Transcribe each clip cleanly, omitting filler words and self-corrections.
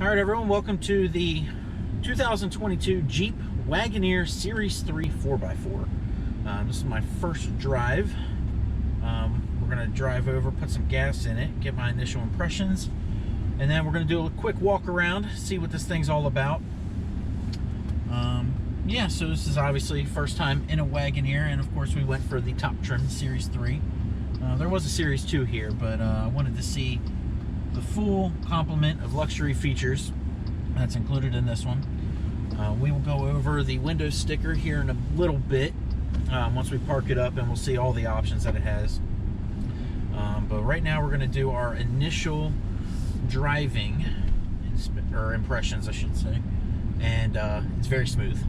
All right, everyone, welcome to the 2022 Jeep Wagoneer Series III 4x4. This is my first drive. We're going to drive over, put some gas in it, get my initial impressions, and then we're going to do a quick walk around, see what this thing's all about. Yeah, so this is obviously first time in a Wagoneer, and of course we went for the top trim Series 3. There was a Series 2 here, but I wanted to see the full complement of luxury features that's included in this one. We will go over the window sticker here in a little bit once we park it up, and we'll see all the options that it has. But right now we're going to do our initial driving or impressions, I should say, and it's very smooth.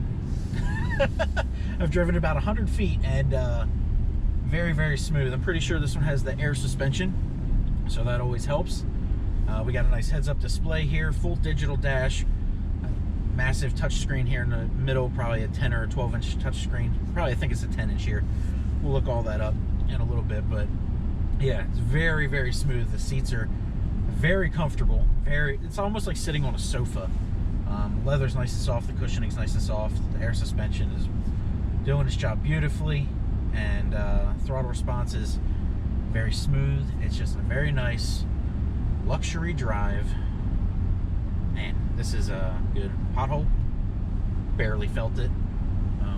I've driven about 100 feet and very, very smooth. I'm pretty sure this one has the air suspension, so that always helps. We got a nice heads-up display here, full digital dash, massive touchscreen here in the middle, probably a 10 or a 12-inch touchscreen. Probably, I think it's a 10-inch here. We'll look all that up in a little bit, but yeah, it's very, very smooth. The seats are very comfortable. It's almost like sitting on a sofa. The leather's nice and soft, the cushioning's nice and soft, the air suspension is doing its job beautifully, and throttle response is very smooth. It's just a very nice luxury drive. Man, this is a good pothole. Barely felt it.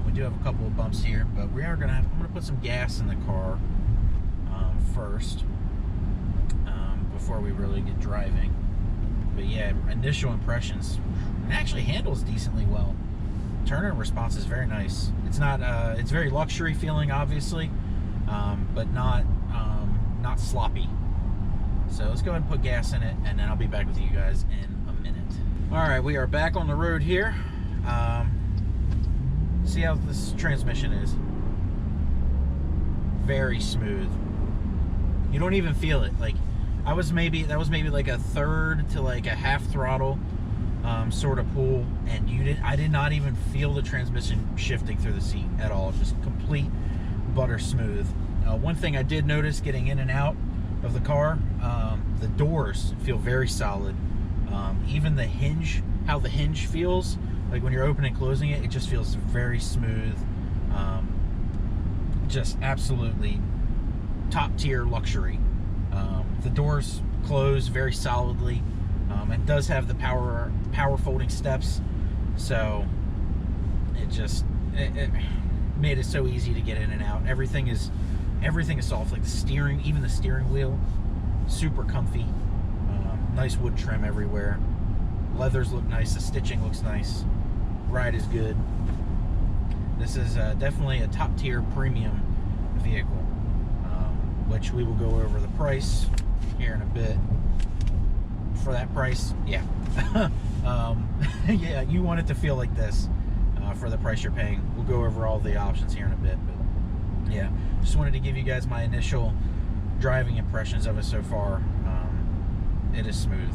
We do have a couple of bumps here, but I'm gonna put some gas in the car first before we really get driving. But yeah, initial impressions, it actually handles decently well. Turn-in response is very nice. It's not it's very luxury feeling, obviously, but not sloppy. So let's go ahead and put gas in it, and then I'll be back with you guys in a minute. All right, we are back on the road here. See how this transmission is. Very smooth. You don't even feel it. Like, that was maybe like a third to like a half throttle sort of pull, and I did not even feel the transmission shifting through the seat at all. Just complete butter smooth. One thing I did notice getting in and out of the car, the doors feel very solid. Even the hinge, how the hinge feels, like when you're opening and closing it, it just feels very smooth. Just absolutely top tier luxury. The doors close very solidly. It does have the power folding steps, so it made it so easy to get in and out. Everything is soft, like the steering, even the steering wheel, super comfy. Nice wood trim everywhere. Leathers look nice. The stitching looks nice. Ride is good. This is definitely a top tier premium vehicle, which we will go over the price here in a bit. For that price, yeah. Yeah, you want it to feel like this for the price you're paying. We'll go over all the options here in a bit, but yeah, just wanted to give you guys my initial driving impressions of it so far. It is smooth.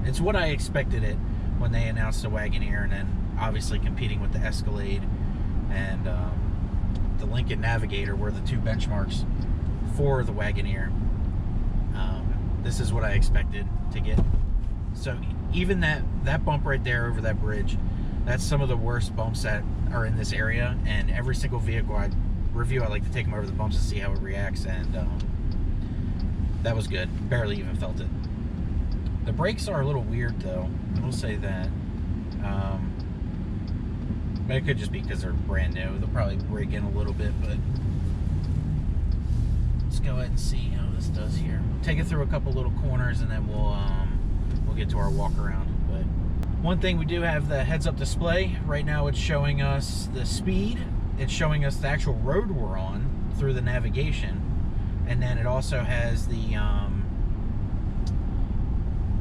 It's what I expected it when they announced the Wagoneer, and then obviously competing with the Escalade and the Lincoln Navigator were the two benchmarks for the Wagoneer. This is what I expected to get. So even that bump right there over that bridge, that's some of the worst bumps that are in this area, and every single vehicle I review, I like to take them over the bumps to see how it reacts, and that was good. Barely even felt it. The brakes are a little weird though, I will say that. But it could just be because they're brand new. They'll probably break in a little bit, but let's go ahead and see how this does here. We'll take it through a couple little corners, and then we'll get to our walk around. But one thing, we do have the heads-up display. Right now it's showing us the speed. It's showing us the actual road we're on through the navigation. And then it also has the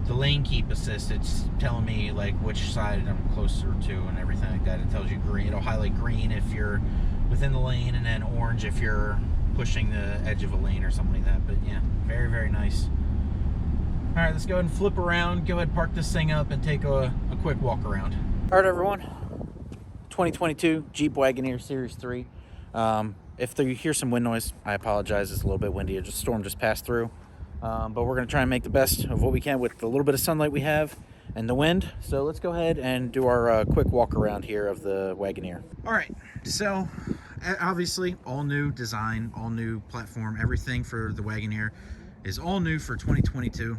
lane keep assist. It's telling me like which side I'm closer to and everything like that. It tells you green. It'll highlight green if you're within the lane, and then orange if you're pushing the edge of a lane or something like that. But yeah, very, very nice. All right, let's go ahead and flip around, go ahead and park this thing up, and take a quick walk around. All right, everyone, 2022 Jeep Wagoneer Series 3. If you hear some wind noise, I apologize. It's a little bit windy. A storm just passed through. but we're going to try and make the best of what we can with the little bit of sunlight we have and the wind. So let's go ahead and do our quick walk around here of the Wagoneer. All right, so obviously all new design, all new platform, everything for the Wagoneer is all new for 2022.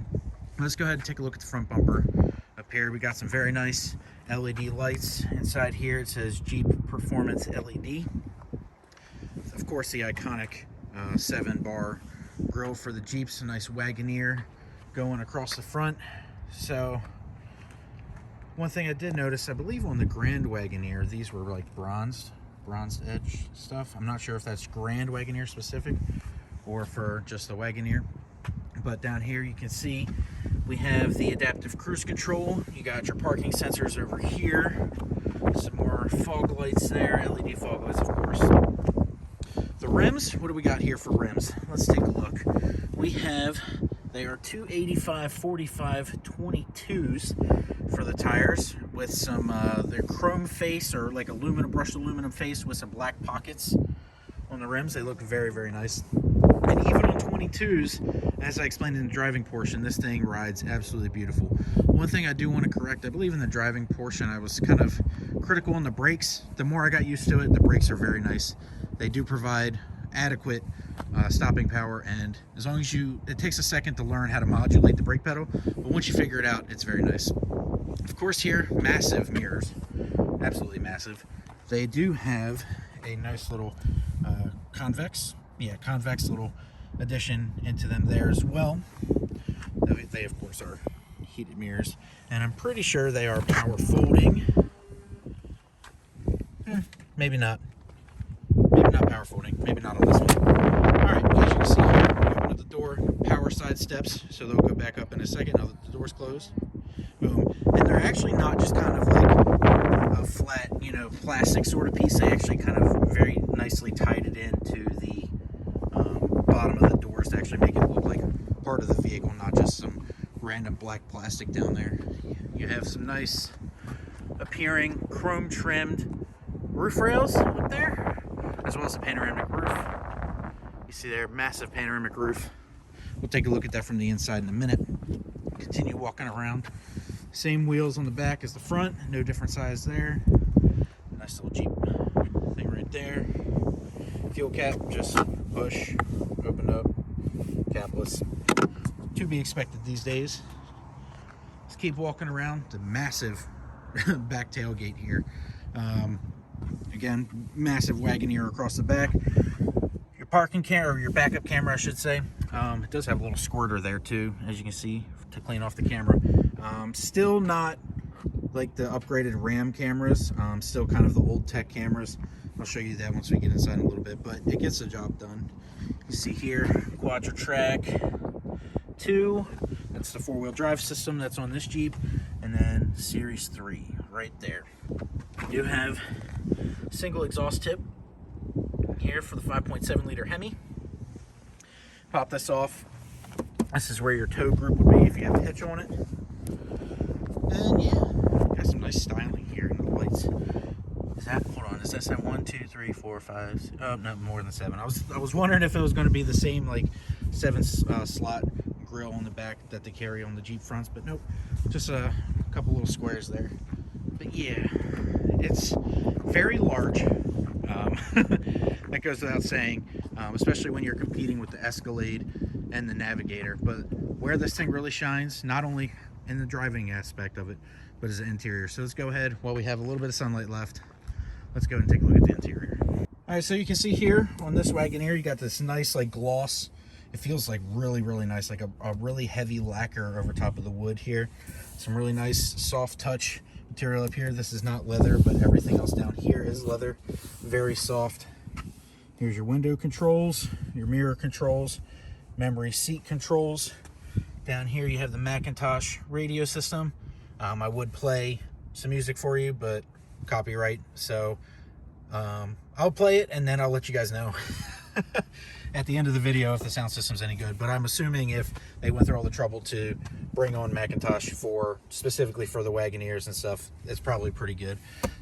Let's go ahead and take a look at the front bumper. Up here we got some very nice LED lights. Inside here it says Jeep Performance LED. Of course the iconic 7-bar grille for the Jeeps, a nice Wagoneer going across the front. So one thing I did notice, I believe on the Grand Wagoneer these were like bronzed edge stuff. I'm not sure if that's Grand Wagoneer specific or for just the Wagoneer. But down here you can see we have the adaptive cruise control. You got your parking sensors over here. Some more fog lights there, LED fog lights of course. The rims, what do we got here for rims? Let's take a look. They are 285/45 22s for the tires with some their chrome face or like brushed aluminum face with some black pockets on the rims. They look very, very nice. And even on 22s, as I explained in the driving portion, this thing rides absolutely beautiful. One thing I do want to correct, I believe in the driving portion I was kind of critical on the brakes. The more I got used to it, the brakes are very nice. They do provide adequate stopping power, and as long as it takes a second to learn how to modulate the brake pedal, but once you figure it out, it's very nice. Of course here, massive mirrors, absolutely massive. They do have a nice little convex little addition into them there as well. They of course are heated mirrors, and I'm pretty sure they are power folding. Maybe not power folding, maybe not on this one. Alright, as you can see here, we open up the door, power side steps, so they'll go back up in a second now that the door's closed. Boom. And they're actually not just kind of like a flat, plastic sort of piece. They actually kind of very nicely tied it into the bottom of the doors to actually make it look like part of the vehicle, not just some random black plastic down there. You have some nice appearing chrome trimmed roof rails up there, as well as a panoramic roof. You see there, massive panoramic roof. We'll take a look at that from the inside in a minute. Continue walking around. Same wheels on the back as the front, no different size there. Nice little Jeep thing right there. Fuel cap, just push, open up, capless. To be expected these days. Let's keep walking around the massive back tailgate here. Again, massive Wagoneer across the back. Your parking camera, or your backup camera I should say. It does have a little squirter there too, as you can see, to clean off the camera. Still not like the upgraded RAM cameras, still kind of the old tech cameras. I'll show you that once we get inside in a little bit, but it gets the job done. You see here, Quadra-Track 2, that's the 4-wheel drive system that's on this Jeep, and then Series 3 right there. We do have single exhaust tip here for the 5.7 liter Hemi. Pop this off. This is where your tow group would be if you have a hitch on it. And yeah, got some nice styling here in the lights. Is that, hold on, is that 1, 2, 3, 4, 5? Oh, no, more than 7. I was wondering if it was going to be the same like 7 slot grill on the back that they carry on the Jeep fronts, but nope, just a couple little squares there. But yeah, it's very large. That goes without saying, especially when you're competing with the Escalade and the Navigator. But where this thing really shines, not only in the driving aspect of it, but as the interior. So let's go ahead, while we have a little bit of sunlight left, let's go and take a look at the interior. All right, so you can see here on this Wagoneer, you got this nice like gloss. It feels like really, really nice, like a really heavy lacquer over top of the wood here. Some really nice soft touch material up here. This is not leather, but everything else down here is leather. Very soft. Here's your window controls, your mirror controls, memory seat controls. Down here you have the Macintosh radio system. I would play some music for you, but copyright, so I'll play it and then I'll let you guys know at the end of the video if the sound system's any good. But I'm assuming if they went through all the trouble to bring on Macintosh specifically for the Wagoneers and stuff, it's probably pretty good.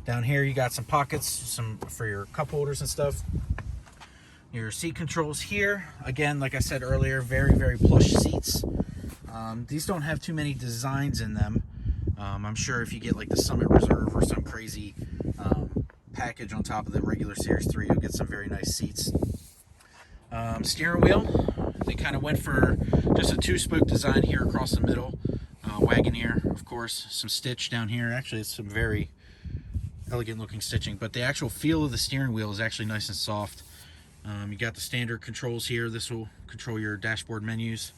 Down here you got some pockets, some for your cup holders and stuff. Your seat controls here. Again, like I said earlier, very, very plush seats. These don't have too many designs in them. I'm sure if you get like the Summit Reserve or some crazy package on top of the regular Series 3, you'll get some very nice seats. Steering wheel, they kind of went for just a 2-spoke design here across the middle. Wagoneer, of course, some stitch down here. Actually, it's some very elegant looking stitching, but the actual feel of the steering wheel is actually nice and soft. You got the standard controls here. This will control your dashboard menus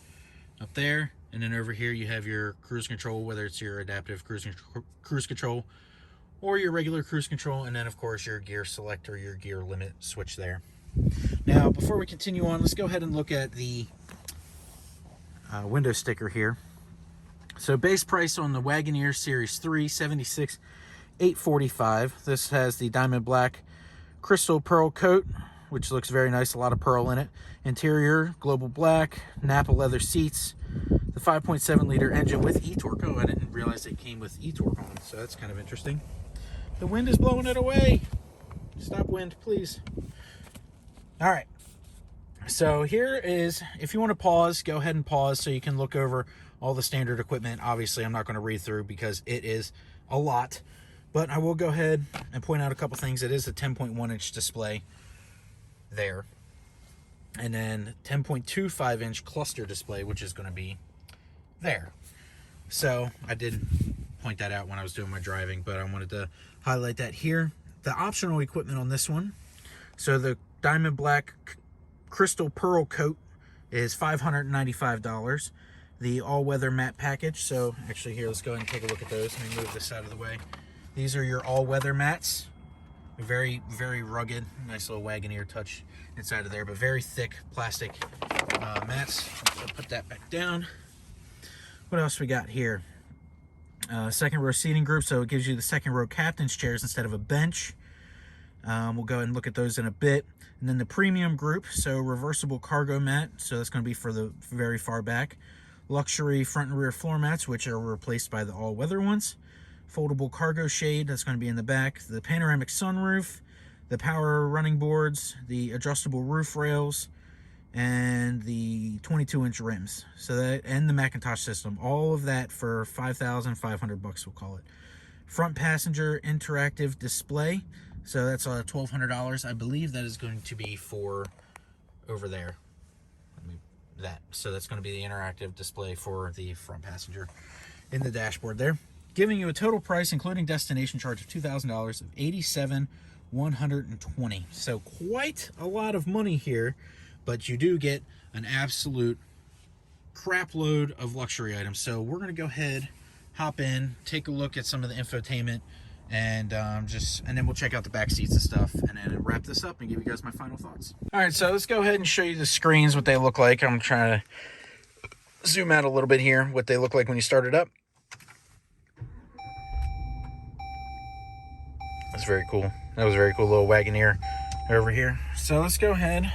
up there, and then over here you have your cruise control, whether it's your adaptive cruise control or your regular cruise control, and then of course your gear select or your gear limit switch there. Now, before we continue on, let's go ahead and look at the window sticker here. So base price on the Wagoneer Series 3, $76,845. This has the diamond black crystal pearl coat, which looks very nice, a lot of pearl in it. Interior, global black, Napa leather seats, the 5.7 liter engine with e-torque. Oh, I didn't realize it came with e-torque on it, so that's kind of interesting. The wind is blowing it away. Stop, wind, please. All right. So here is, if you want to pause, go ahead and pause so you can look over all the standard equipment. Obviously, I'm not going to read through because it is a lot, but I will go ahead and point out a couple things. It is a 10.1-inch display there, and then 10.25-inch cluster display, which is going to be there. So I did point that out when I was doing my driving, but I wanted to highlight that here. The optional equipment on this one, so the diamond black crystal pearl coat is $595. The all-weather matte package, so actually here, let's go ahead and take a look at those. Let me move this out of the way. These are your all-weather mats. Very, very rugged, nice little Wagoneer touch inside of there, but very thick plastic mats. I'll put that back down. What else we got here? Second row seating group, so it gives you the second row captain's chairs instead of a bench. We'll go ahead and look at those in a bit. And then the premium group, so reversible cargo mat, so that's going to be for the very far back. Luxury front and rear floor mats, which are replaced by the all-weather ones. Foldable cargo shade, that's going to be in the back. The panoramic sunroof, the power running boards, the adjustable roof rails, and the 22-inch rims. So that, and the Macintosh system, all of that for $5,500 bucks, we'll call it. Front passenger interactive display, so that's $1,200. I believe that is going to be for over there. That, so that's going to be the interactive display for the front passenger in the dashboard there, giving you a total price including destination charge of $2,000 of $87,120. So quite a lot of money here, but you do get an absolute crap load of luxury items. So we're going to go ahead, hop in, take a look at some of the infotainment, and then we'll check out the back seats and stuff, and then wrap this up and give you guys my final thoughts. All right, so let's go ahead and show you the screens, what they look like. I'm trying to zoom out a little bit here, what they look like when you start it up. That's very cool. That was a very cool little Wagoneer over here. So let's go ahead,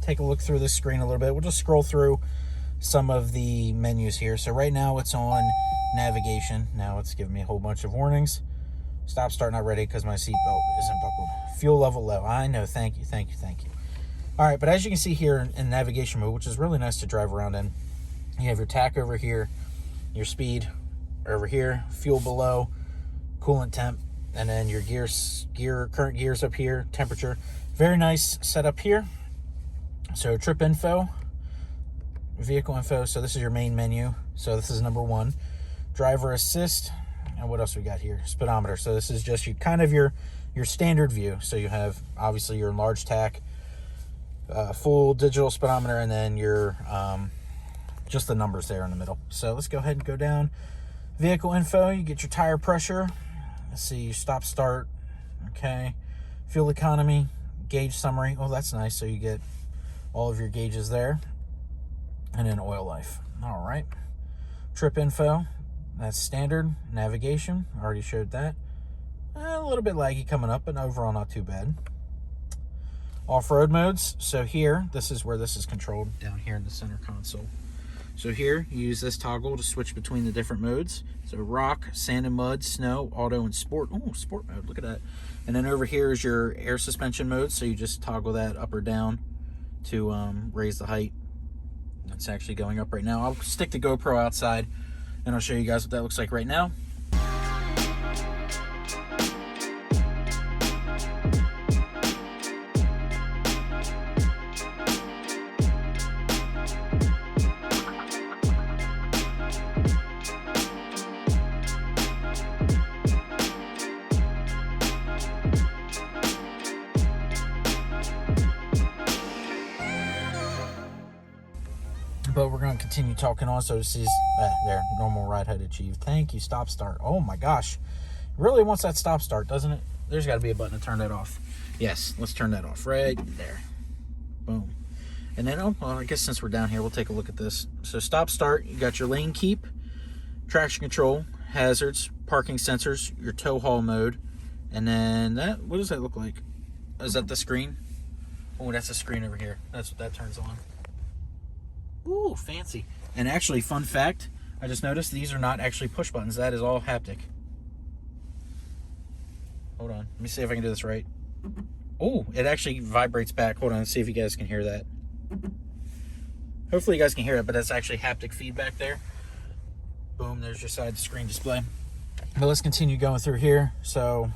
take a look through this screen a little bit. We'll just scroll through some of the menus here. So right now it's on navigation. Now it's giving me a whole bunch of warnings. Stop, start, not ready because my seatbelt isn't buckled. Fuel level low. I know. Thank you, thank you, thank you. All right, but as you can see here in navigation mode, which is really nice to drive around in, you have your tack over here, your speed over here, fuel below, coolant temp, and then your current gears up here, temperature. Very nice setup here. So trip info, vehicle info. So this is your main menu. So this is number 1. Driver assist. And what else we got here? Speedometer. So this is just your standard view. So you have obviously your large tack, full digital speedometer, and then your just the numbers there in the middle. So let's go ahead and go down. Vehicle info. You get your tire pressure. Let's see, stop, start. Okay. Fuel economy, gauge summary. Oh, that's nice. So you get all of your gauges there, and then oil life. All right. Trip info. That's standard. Navigation, already showed that. A little bit laggy coming up, but overall not too bad. Off-road modes. So here, this is where this is controlled, down here in the center console. So here, you use this toggle to switch between the different modes. So rock, sand and mud, snow, auto, and sport. Oh, sport mode, look at that. And then over here is your air suspension mode. So you just toggle that up or down. to raise the height. It's actually going up right now. I'll stick the GoPro outside and I'll show you guys what that looks like right now. But we're going to continue talking on. So this is there, normal ride height achieved. Thank you. Stop start. Oh my gosh, really wants that stop start, doesn't it? There's got to be a button to turn that off. Yes, let's turn that off right there. Boom. And then, oh well, I guess since we're down here, we'll take a look at this. So stop start, you got your lane keep, traction control, hazards, parking sensors, your tow haul mode, and then that, what does that look like? Is that the screen? Oh, that's the screen over here. That's what that turns on. Ooh, fancy. And actually, fun fact, I just noticed these are not actually push buttons. That is all haptic. Hold on. Let me see if I can do this right. Oh, it actually vibrates back. Hold on. Let's see if you guys can hear that. Hopefully you guys can hear it, but that's actually haptic feedback there. Boom, there's your side screen display. But let's continue going through here. So,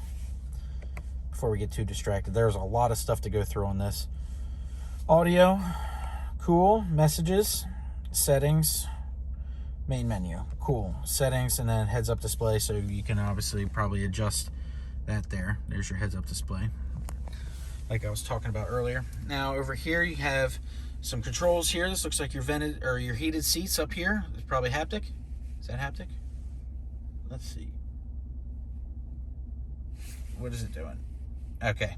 before we get too distracted, there's a lot of stuff to go through on this. Audio. Cool. Messages, settings, main menu. Cool. Settings, and then heads up display, so you can obviously probably adjust that there. There's your heads up display, like I was talking about earlier. Now over here you have some controls here. This looks like your vented or your heated seats up here. It's probably haptic. Is that haptic? Let's see. What is it doing? Okay.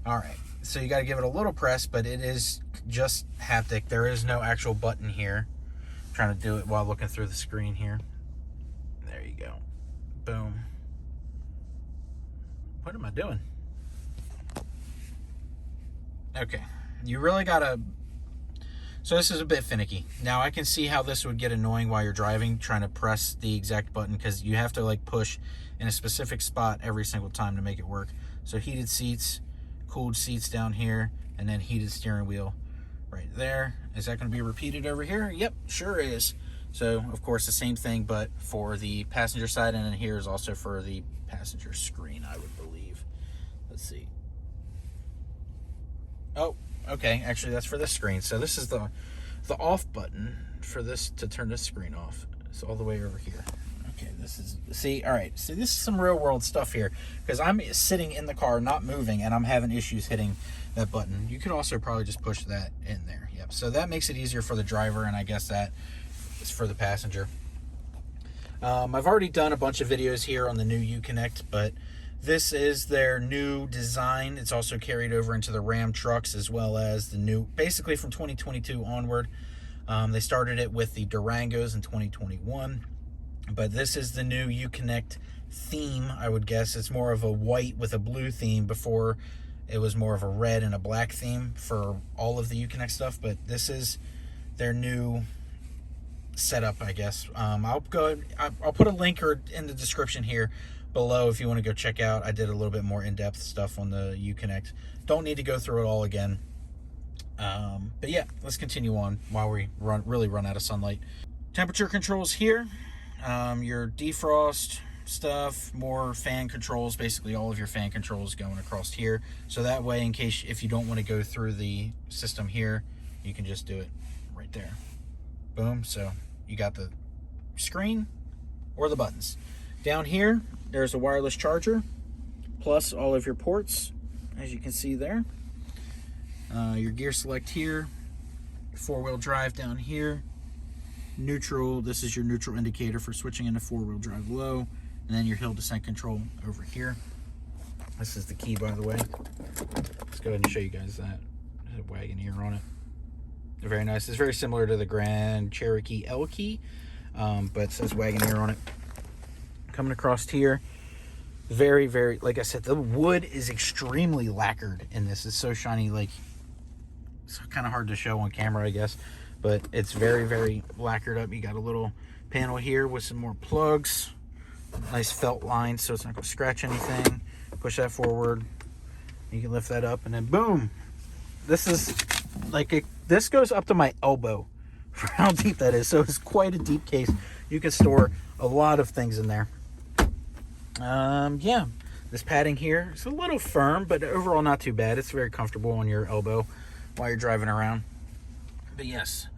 All right. So you got to give it a little press, but it is just haptic. There is no actual button here. I'm trying to do it while looking through the screen here. There you go. Boom. What am I doing? Okay. You really got to... So this is a bit finicky. Now I can see how this would get annoying while you're driving, trying to press the exact button, because you have to like push in a specific spot every single time to make it work. So heated seats, cooled seats down here, and then heated steering wheel right there. Is that going to be repeated over here? Yep, sure is. So of course the same thing, but for the passenger side, and then here is also for the passenger screen, I would believe. Let's see. Oh, okay, actually that's for this screen. So this is the off button for this, to turn this screen off. It's all the way over here. Okay, this is, see, all right, so this is some real world stuff here, because I'm sitting in the car, not moving, and I'm having issues hitting that button. You could also probably just push that in there. Yep, so that makes it easier for the driver, and I guess that is for the passenger. I've already done a bunch of videos here on the new Uconnect, but this is their new design. It's also carried over into the Ram trucks, as well as the new, basically from 2022 onward. They started it with the Durangos in 2021. But this is the new Uconnect theme, I would guess. It's more of a white with a blue theme. Before, it was more of a red and a black theme for all of the Uconnect stuff. But this is their new setup, I guess. I'll put a link in the description here below if you want to go check out. I did a little bit more in-depth stuff on the Uconnect. Don't need to go through it all again. But yeah, let's continue on while we really run out of sunlight. Temperature controls here. Your defrost stuff, more fan controls, basically all of your fan controls going across here. So that way, in case, if you don't want to go through the system here, you can just do it right there. Boom. So you got the screen or the buttons. Down here, there's a wireless charger, plus all of your ports, as you can see there. Your gear select here, four-wheel drive down here. Neutral, this is your neutral indicator for switching into four-wheel drive low, and then your hill descent control over here. This is the key, by the way. Let's go ahead and show you guys that. There's a Wagoneer on it. They're very nice. It's very similar to the Grand Cherokee L key, but it says Wagoneer on it. Coming across here, very, very, like I said, the wood is extremely lacquered in this. It's so shiny, like, it's kind of hard to show on camera, I guess. But it's very, very lacquered up. You got a little panel here with some more plugs. Nice felt line, so it's not going to scratch anything. Push that forward. You can lift that up, and then boom. This is like this goes up to my elbow for how deep that is. So it's quite a deep case. You can store a lot of things in there. Yeah, this padding here is a little firm, but overall not too bad. It's very comfortable on your elbow while you're driving around. But yes,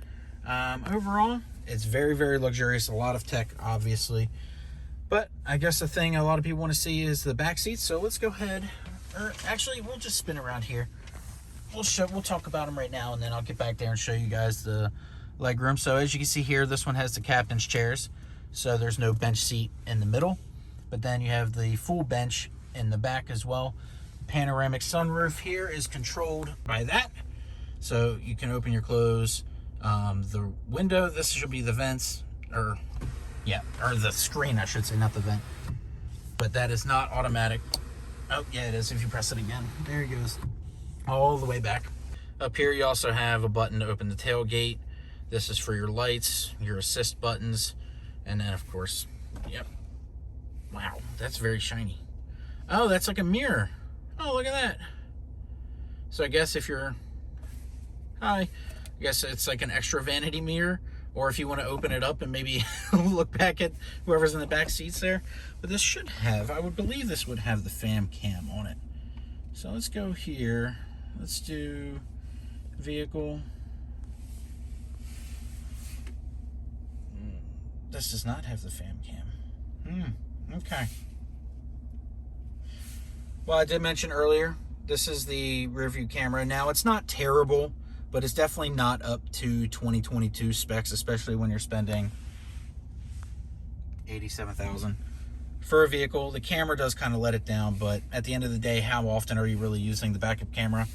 overall, it's very, very luxurious. A lot of tech, obviously. But I guess the thing a lot of people want to see is the back seats. So let's go ahead, or actually, we'll just spin around here. We'll talk about them right now, and then I'll get back there and show you guys the legroom. So as you can see here, this one has the captain's chairs. So there's no bench seat in the middle. But then you have the full bench in the back as well. Panoramic sunroof here is controlled by that. So you can open your close. The window, this should be the vents, or the screen, I should say, not the vent. But that is not automatic. Oh, yeah, it is if you press it again. There it goes. All the way back. Up here, you also have a button to open the tailgate. This is for your lights, your assist buttons, and then, of course, yep. Wow, that's very shiny. Oh, that's like a mirror. Oh, look at that. So I guess if you're... Hi. I guess it's like an extra vanity mirror, or if you want to open it up and maybe look back at whoever's in the back seats there. But this should have, I would believe this would have the fam cam on it. So let's go here. Let's do vehicle. This does not have the fam cam. Okay. Well, I did mention earlier, this is the rear view camera. Now, it's not terrible, but it's definitely not up to 2022 specs, especially when you're spending $87,000 for a vehicle. The camera does kind of let it down, but at the end of the day, how often are you really using the backup camera?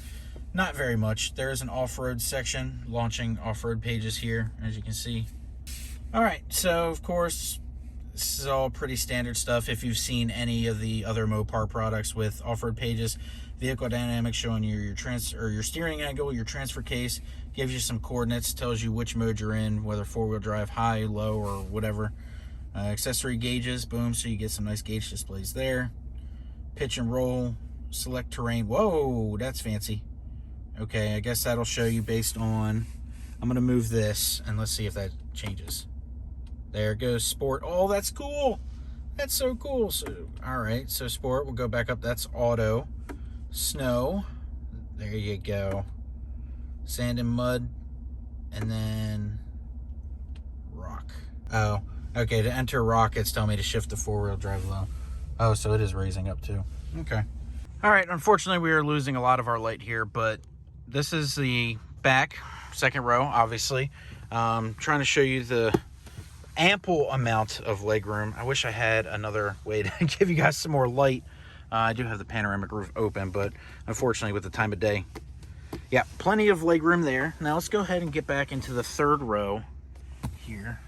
Not very much. There is an off-road section, launching off-road pages here, as you can see. All right, so of course, this is all pretty standard stuff. If you've seen any of the other Mopar products with off-road pages, vehicle dynamics showing you your steering angle, your transfer case, gives you some coordinates, tells you which mode you're in, whether four-wheel drive, high, low, or whatever. Accessory gauges, boom, so you get some nice gauge displays there. Pitch and roll, select terrain. Whoa, that's fancy. Okay, I guess that'll show you based on... I'm going to move this, and let's see if that changes. There goes sport. Oh, that's cool. That's so cool. So, all right, so sport, we'll go back up. That's auto. Snow. There you go. Sand and mud. And then rock. Oh, okay, to enter rock, it's telling me to shift to four-wheel drive low. Oh, so it is raising up too. Okay. All right, unfortunately, we are losing a lot of our light here, but this is the back, second row, obviously. Trying to show you the ample amount of legroom. I wish I had another way to give you guys some more light. I do have the panoramic roof open, but unfortunately with the time of day, yeah, plenty of legroom there. Now let's go ahead and get back into the third row here,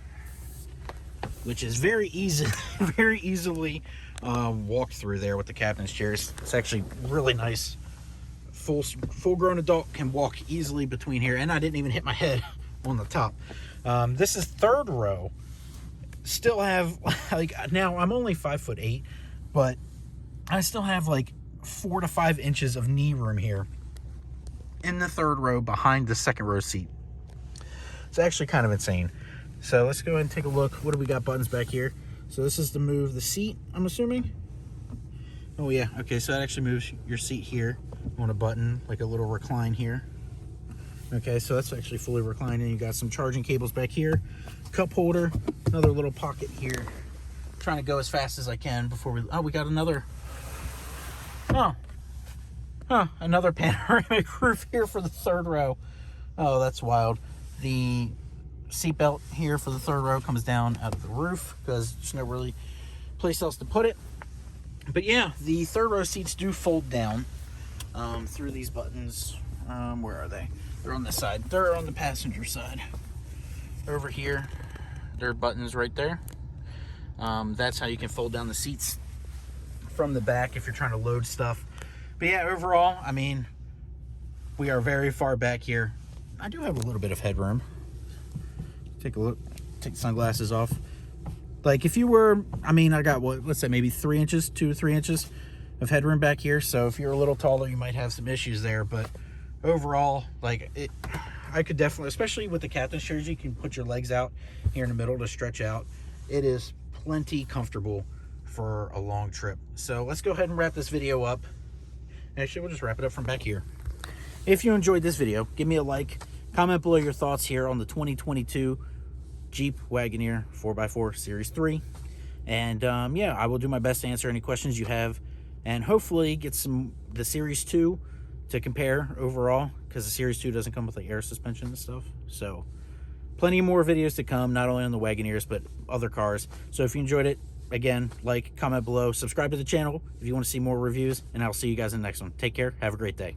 which is very easily walked through there with the captain's chairs. It's actually really nice. Full-grown adult can walk easily between here, and I didn't even hit my head on the top. This is third row. Still have, like, now I'm only 5'8", but I still have like 4 to 5 inches of knee room here in the third row behind the second row seat. It's actually kind of insane. So let's go ahead and take a look. What do we got buttons back here? So this is to move the seat, I'm assuming. Oh yeah, okay, so that actually moves your seat here on a button, like a little recline here. Okay, so that's actually fully reclining. You got some charging cables back here, cup holder, another little pocket here. I'm trying to go as fast as I can before we got another, another panoramic roof here for the third row. Oh, that's wild. The seatbelt here for the third row comes down out of the roof because there's no really place else to put it. But yeah, the third row seats do fold down through these buttons. Where are they? They're on this side. They're on the passenger side. Over here, there are buttons right there. That's how you can fold down the seats from the back if you're trying to load stuff. But yeah, overall, I mean, we are very far back here. I do have a little bit of headroom. Take a look. Take the sunglasses off. Like if you were, I mean, I got what, let's say maybe 3 inches, 2 to 3 inches of headroom back here. So if you're a little taller, you might have some issues there. But overall, like it, I could definitely, especially with the captain's chairs, you can put your legs out here in the middle to stretch out. It is plenty comfortable for a long trip. So let's go ahead and wrap this video up. Actually, we'll just wrap it up from back here. If you enjoyed this video, give me a like, comment below your thoughts here on the 2022 Jeep Wagoneer 4x4 Series 3. And yeah, I will do my best to answer any questions you have, and hopefully get the Series 2 to compare overall, because the Series 2 doesn't come with like air suspension and stuff. So plenty more videos to come, not only on the Wagoneers but other cars. So if you enjoyed it, again, like, comment below, subscribe to the channel if you want to see more reviews, and I'll see you guys in the next one. Take care, have a great day.